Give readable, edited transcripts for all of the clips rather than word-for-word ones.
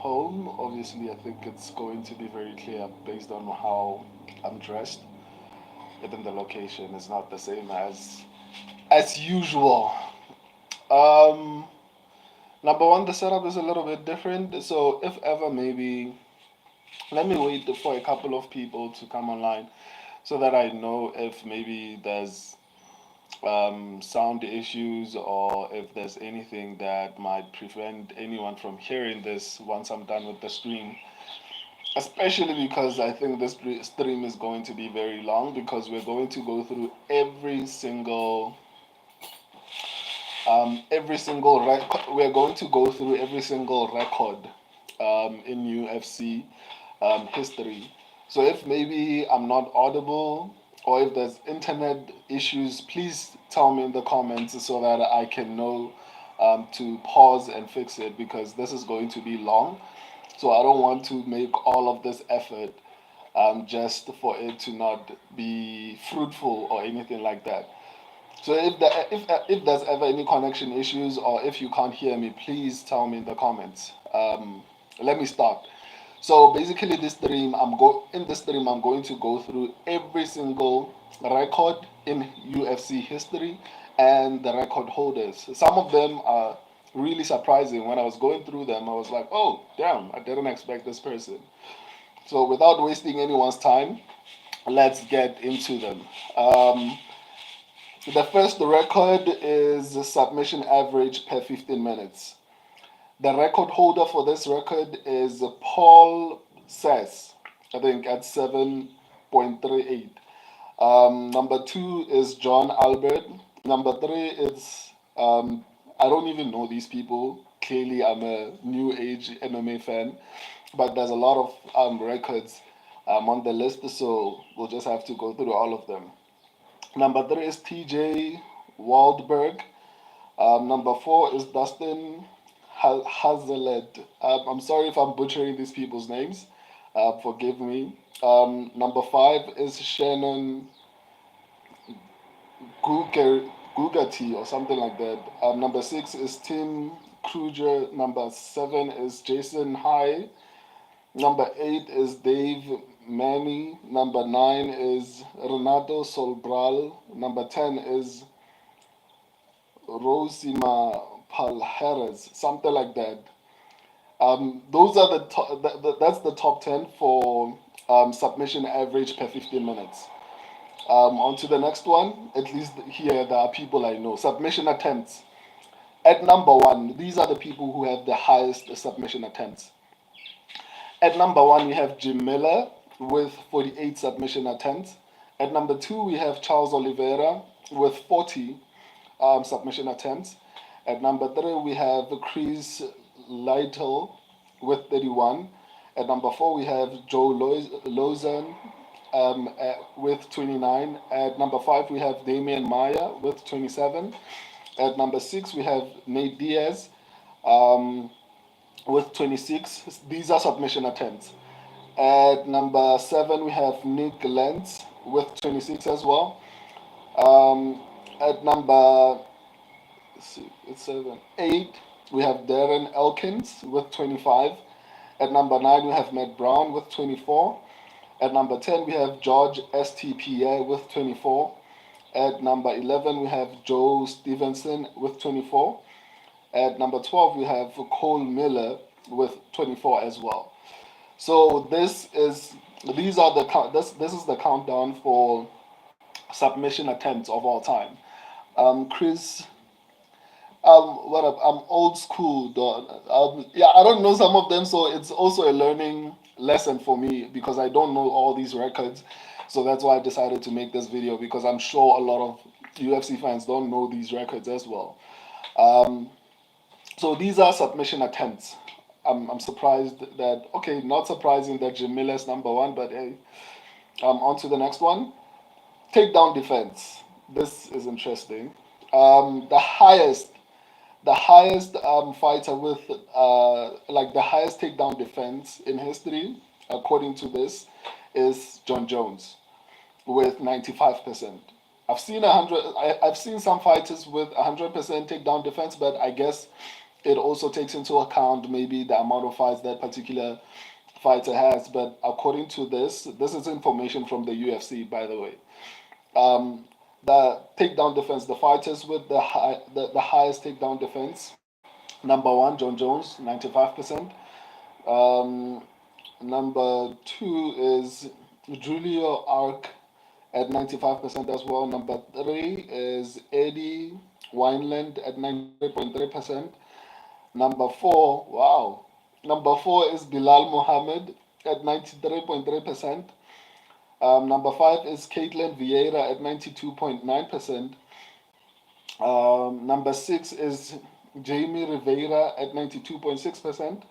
home, obviously, I think it's going to be very clear based on how I'm dressed. Even the location is not the same as usual. Um, Number one, the setup is a little bit different. So if ever, maybe let me wait for a couple of people to come online so that I know if maybe there's sound issues or if there's anything that might prevent anyone from hearing this once I'm done with the stream. Especially because I think this stream is going to be very long because we're going to go through every single record. We're going to go through every single record in UFC history. So if maybe I'm not audible or if there's internet issues, please tell me in the comments so that I can know to pause and fix it because this is going to be long. So I don't want to make all of this effort just for it to not be fruitful or anything like that. So if there's ever any connection issues or if you can't hear me, please tell me in the comments. Let me start. So basically, in this stream I'm going to go through every single record in UFC history and the record holders. Some of them are really surprising. When I was going through them, I was like, oh damn, I didn't expect this person. So without wasting anyone's time, let's get into them. The first record is the submission average per 15 minutes. The record holder for this record is Paul Sass, I think at 7.38. Number two is John Albert. Number three is, I don't even know these people. Clearly, I'm a new age MMA fan, but there's a lot of records on the list, so we'll just have to go through all of them. Number three is TJ Waldberg. Number four is Dustin Hazelet. I'm sorry if I'm butchering these people's names. Forgive me. Number five is Shannon Gugati or something like that. Number six is Tim Kruger. Number seven is Jason High. Number eight is Dave Manny. Number nine is Renato Solbral. Number 10 is Rosima Palheres, something like that. Those are that's the top 10 for submission average per 15 minutes. On to the next one. At least here there are people I know. Submission attempts. At number one, these are the people who have the highest submission attempts. At number one, we have Jim Miller with 48 submission attempts. At number two, we have Charles Oliveira with 40 submission attempts. At number three, we have Chris Lytle with 31. At number four, we have Joe Lozan with 29. At number five, we have Damian Maya with 27. At number six, we have Nate Diaz with 26. These are submission attempts. At number seven, we have Nick Lentz with 26 as well. At number it's seven, eight, we have Darren Elkins with 25. At number nine, we have Matt Brown with 24. At number 10, we have George STPA with 24. At number 11, we have Joe Stevenson with 24. At number 12, we have Cole Miller with 24 as well. So this is the countdown for submission attempts of all time. Chris, what up? I'm old school, dog. Yeah, I don't know some of them, so it's also a learning lesson for me because I don't know all these records. So that's why I decided to make this video because I'm sure a lot of UFC fans don't know these records as well. Um, so these are submission attempts. I'm surprised that, okay, not surprising that Jim Miller's number one, but hey, on to the next one. Takedown defense. This is interesting. The highest fighter with like the highest takedown defense in history, according to this, is John Jones with 95%. I've seen some fighters with 100% takedown defense, but I guess It also takes into account maybe the amount of fights that particular fighter has. But according to this is information from the UFC, by the way. Um, the takedown defense, the fighters with the highest takedown defense. Number one, John Jones, 95%. Um, Number two is Julio Arc at 95% as well. Number three is Eddie Wineland at 93.3%. Number four, wow. Number four is Bilal Mohammed at 93.3%. Number five is Caitlin Vieira at 92.9%. Number six is Jamie Rivera at 92.6%.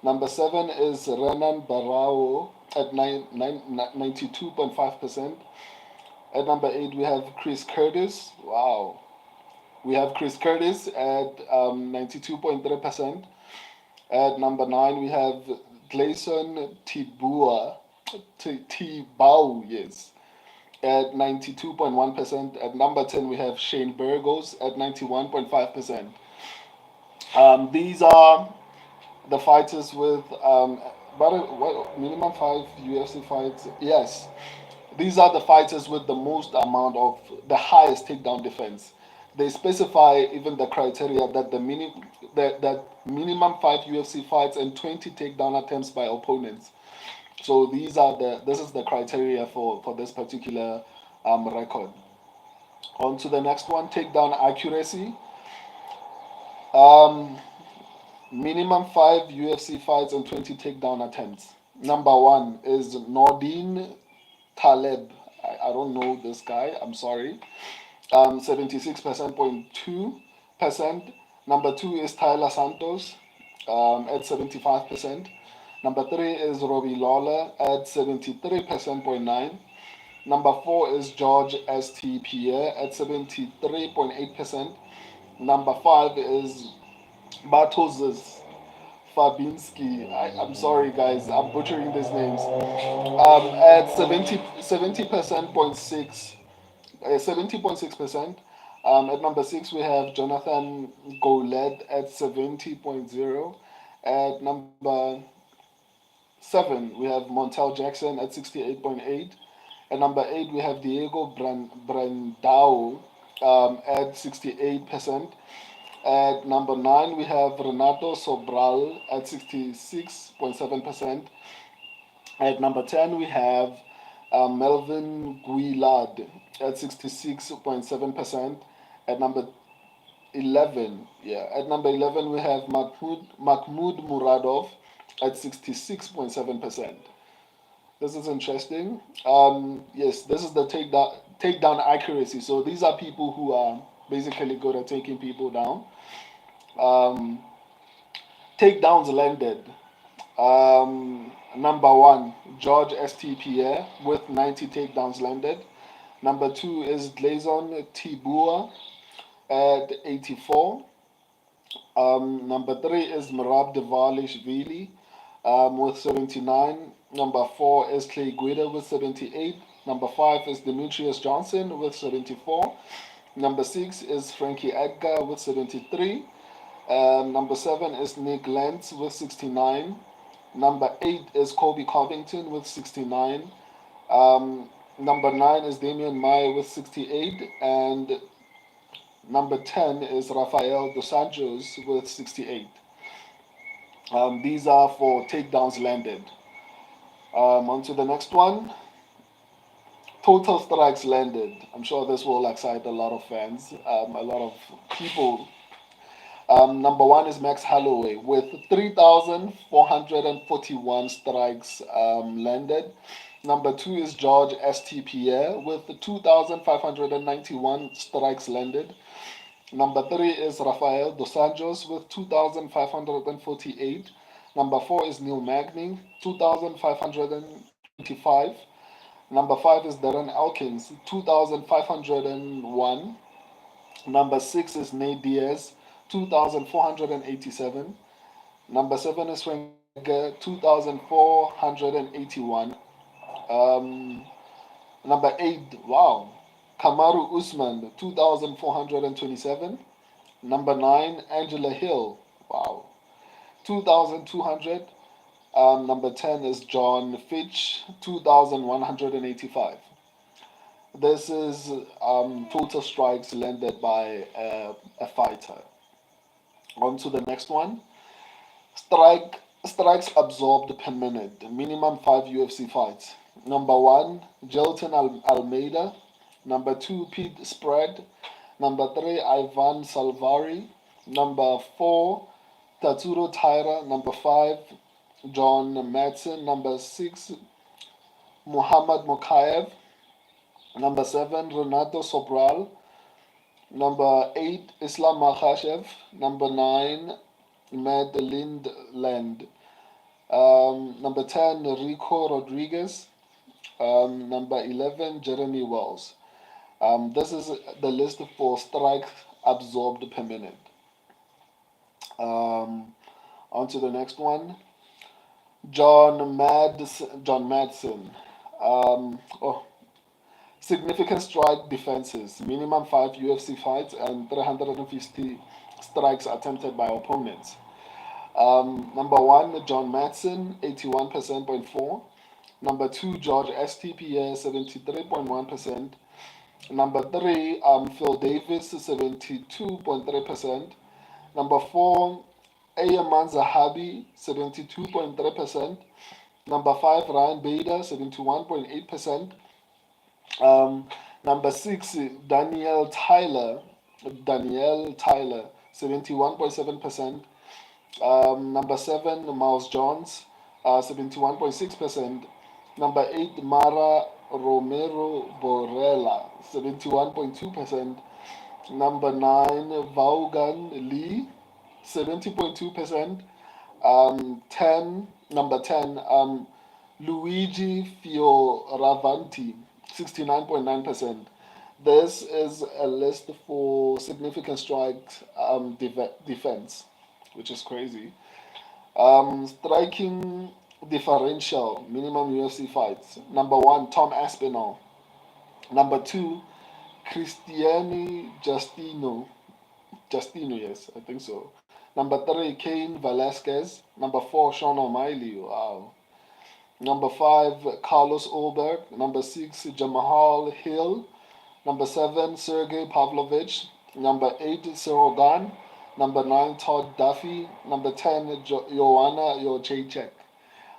Number seven is Renan Barao at 92.5%. At number eight, we have Chris Curtis. Wow. We have Chris Curtis at 92.3%. At number nine, we have Gleison Tibau, yes, at 92.1%. At number 10, we have Shane Burgos at 91.5%. These are the fighters with what minimum five UFC fights. Yes, these are the fighters with the most amount of the highest takedown defense. They specify even the criteria that that minimum five UFC fights and 20 takedown attempts by opponents. So this is the criteria for this particular record. On to the next one, takedown accuracy. Um, Minimum five UFC fights and 20 takedown attempts. Number one is Nordin Taleb. I don't know this guy. I'm sorry. 76.2%. Number two is Tyler Santos at 75%. Number three is Robbie Lawler at 73.9%. Number four is George St. Pierre at 73.8%. Number five is Bartosz Fabinski. I'm sorry, guys, I'm butchering these names. At 70% point six, 70.6%. At number six, we have Jonathan Goled at 70.0. At number seven, we have Montel Jackson at 68.8. At number eight, we have Diego Brandao at 68%. At number nine, we have Renato Sobral at 66.7%. At number 10, we have Melvin Guillard at 66.7%. At number 11, yeah, at number 11, we have Mahmoud Muradov at 66.7%. This is interesting. Yes, this is the takedown accuracy. So these are people who are basically good at taking people down. Um, Takedowns landed. Number one, George St. Pierre with 90 takedowns landed. Number two is Glazon Tibua at 84. Number three is Merab Devalishvili with 79. Number four is Clay Guida with 78. Number five is Demetrius Johnson with 74. Number six is Frankie Edgar with 73. Number seven is Nick Lentz with 69. Number eight is Kobe Covington with 69. Number nine is Damian Maya with 68. And number 10 is Rafael Dos Anjos with 68. These are for takedowns landed. On to the next one. Total strikes landed. I'm sure this will excite a lot of fans, a lot of people. Number one is Max Holloway with 3,441 strikes landed. Number two is George St. Pierre with 2,591 strikes landed. Number three is Rafael Dos Anjos with 2,548. Number four is Neil Magny, 2,525. Number five is Darren Elkins, 2,501. Number six is Nate Diaz, 2,487. Number seven is Frank Edgar, 2,481. Um, Number eight, wow, Kamaru Usman, 2,427. Number nine, Angela Hill, Wow. 2,200. Number 10 is John Fitch, 2,185. This is total strikes landed by a fighter. On to the next one. Strikes absorbed per minute. Minimum 5 UFC fights. Number 1, Jelton Almeida. Number 2, Pete Spread. Number 3, Ivan Salvari. Number 4, Tatsuro Taira. Number 5, John Madsen. Number 6, Muhammad Mokaev. Number 7, Renato Sobral. Number 8, Islam Makhachev. Number 9, Matt Lindland. Number 10, Rico Rodriguez. Number 11, Jeremy Wells. This is the list for strikes absorbed per minute. On to the next one. John Madsen. Oh, significant strike defenses. Minimum 5 UFC fights and 350 strikes attempted by opponents. Number 1, John Madsen, 81.4%. Number 2, George STPS, 73.1%. Number 3, Phil Davis, 72.3%. Number 4, Ayaman Zahabi, 72.3%. Number 5, Ryan Bader, 71.8%. Number 6, Danielle Tyler, 71.7%. Number 7, Miles Jones, 71.6%. Number 8, Mara Romero Borrella, 71.2%. Number 9, Vaughan Lee, 70.2%. Number 10, Luigi Fioravanti, 69.9%. This is a list for significant strike defense, which is crazy. Striking differential, minimum UFC fights. Number 1, Tom Aspinall. Number 2, Cristiani Justino, yes, I think so. Number 3, Cain Velasquez. Number 4, Sean O'Malley. Wow. Number 5, Carlos Ulberg. Number 6, Jamahal Hill. Number 7, Sergey Pavlovich. Number 8, Cyril Gahn. Number 9, Todd Duffy. Number 10, Joanna Jacek.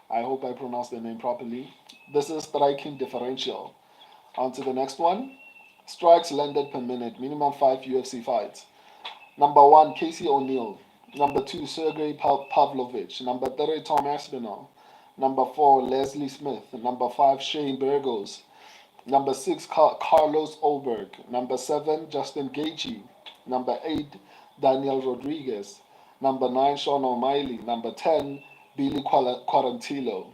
I hope I pronounced the name properly. This is striking differential. On to the next one. Strikes landed per minute. Minimum 5 UFC fights. Number 1, Casey O'Neill. Number 2, Sergey Pavlovich. Number 3, Tom Aspinall. Number 4, Leslie Smith. Number 5, Shane Burgos. Number 6, Carlos Ulberg. Number 7, Justin Gaethje. Number 8, Daniel Rodriguez. Number 9, Sean O'Malley. Number 10, Billy Quarantillo.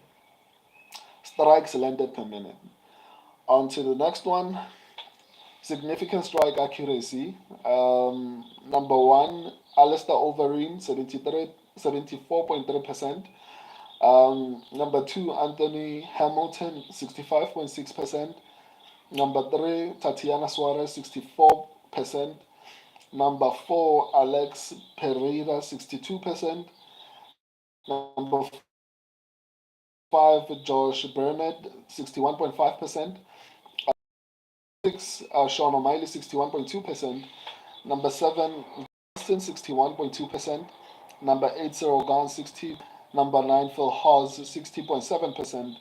Strikes landed per minute. On to the next one. Significant strike accuracy. Number 1, Alistair Overeem, 74.3%. Number 2, Anthony Hamilton, 65.6%. Number 3, Tatiana Suarez, 64%. Number 4, Alex Pereira, 62%. Number 5, Josh Burnett, 61.5%. 6, Sean O'Malley, 61.2%. Number 7, Justin, 61.2%. Number 8, Cyril Gahn, 60%. Number 9, Phil Hawes, 60.7%.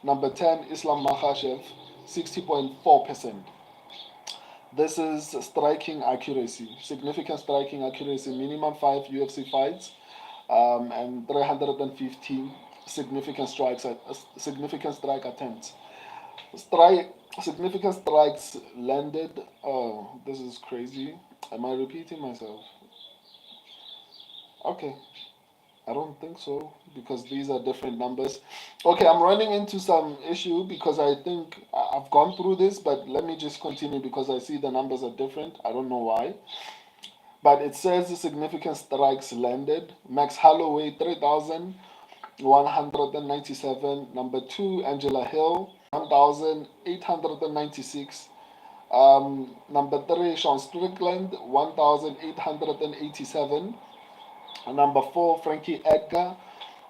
Number 10, Islam Makhachev, 60.4%. This is striking accuracy, significant striking accuracy, minimum 5 UFC fights, and 315 significant strike attempts. Significant strikes landed. Oh, this is crazy. Am I repeating myself? Okay, I don't think so because these are different numbers. Okay, I'm running into some issue because I think I've gone through this, but let me just continue because I see the numbers are different. I don't know why. But it says the significant strikes landed. Max Holloway, 3,197. Number 2, Angela Hill, 1,896. Number 3, Sean Strickland, 1,887. Number 4, Frankie Edgar,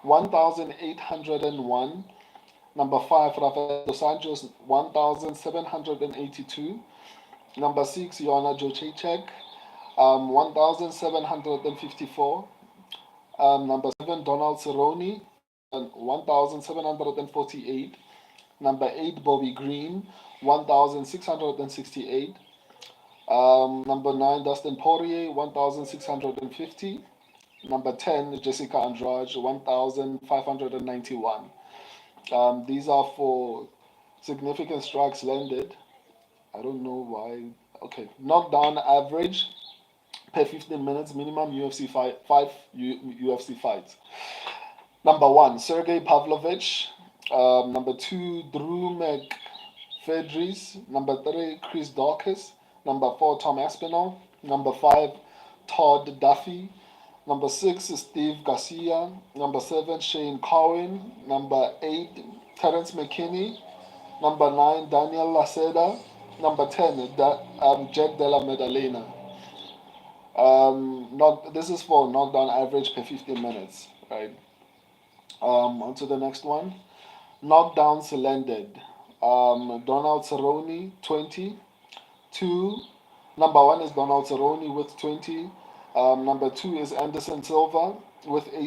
1,801. Number 5, Rafael dos Anjos, 1,782. Number 6, Joanna Jacek, 1,754. Number 7, Donald Cerrone, 1,748. Number 8, Bobby Green, 1,668. Number 9, Dustin Poirier, 1,650. Number 10, Jessica Andrade, 1,591. These are for significant strikes landed. I don't know why. Okay, knockdown average per 15 minutes minimum UFC fight, 5 UFC fights. Number 1, Sergey Pavlovich. Number 2, Drew McFedries. Number 3, Chris Dawkins. Number 4, Tom Aspinall. Number 5, Todd Duffy. Number 6 is Steve Garcia. Number 7, Shane Cowan. Number 8, Terence McKinney. Number 9, Daniel Laceda. Number 10, Jack Della Maddalena. This is for knockdown average per 15 minutes, right? On to the next one. Knockdowns landed. Donald Cerrone, 20. 2. Number 1 is Donald Cerrone with 20. Number 2 is Anderson Silva with 18.